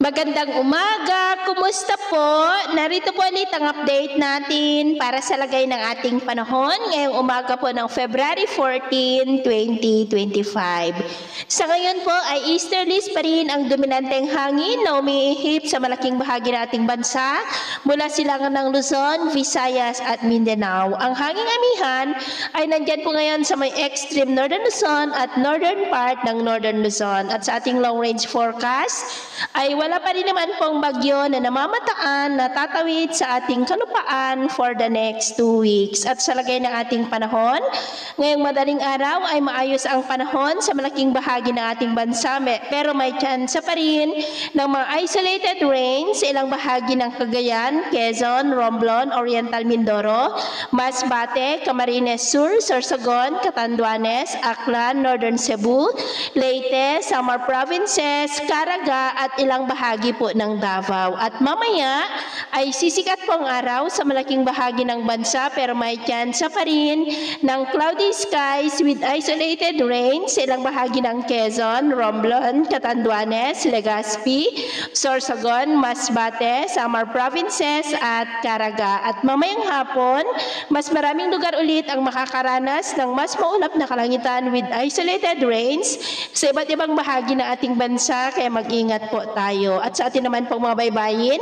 Magandang umaga! Kumusta po? Narito po ulit ang update natin para sa lagay ng ating panahon ngayong umaga po ng February 14, 2025. Sa ngayon po ay easterlies pa rin ang dominanteng hangin na umiihip sa malaking bahagi ng ating bansa mula silangan ng Luzon, Visayas at Mindanao. Ang hanging amihan ay nandyan po ngayon sa may extreme northern Luzon at northern part ng northern Luzon. At sa ating long range forecast ay wala pa rin naman pong bagyo na namamataan na tatawid sa ating kalupaan for the next 2 weeks. At sa lagay ng ating panahon, ngayong madaling araw ay maayos ang panahon sa malaking bahagi ng ating bansa, pero may chance pa rin ng mga isolated rain sa ilang bahagi ng Cagayan, Quezon, Romblon, Oriental Mindoro, Masbate, Camarines Sur, Sorsogon, Catanduanes, Aklan, Northern Cebu, Leyte, Samar Provinces, Caraga at ilang bahagi po ng Davao. At mamaya ay sisikat po ang araw sa malaking bahagi ng bansa, pero may chance pa rin ng cloudy skies with isolated rain sa ilang bahagi ng Quezon, Romblon, Catanduanes, Legazpi, Sorsogon, Masbate, Samar Provinces at Caraga. At mamayang hapon, mas maraming lugar ulit ang makakaranas ng mas maulap na kalangitan with isolated rains sa iba't ibang bahagi ng ating bansa, kaya mag-ingat po tayo. At sa atin naman pong mga baybayin,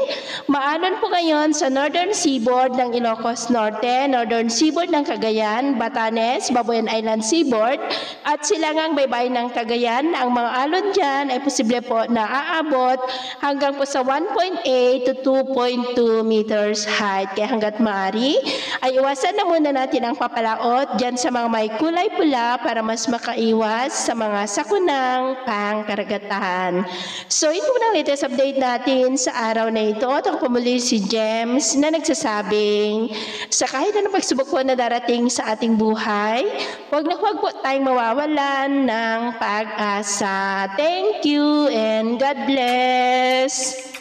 maalon po ngayon sa northern seaboard ng Ilocos Norte, northern seaboard ng Cagayan, Batanes, Babuyan Island seaboard, at silangang baybayin ng Cagayan. Ang mga alon dyan ay posible po na aabot hanggang po sa 1.8 to 2.2 meters height. Kaya hanggat maaari, ay iwasan na muna natin ang papalaot dyan sa mga may kulay pula para mas makaiwas sa mga sakunang pangkaragatan. So ito po ang latest update natin sa araw na ito. At ako muli si James na nagsasabing sa kahit anong pagsubok po na darating sa ating buhay, huwag po tayong mawawalan ng pag-asa. Thank you and God bless!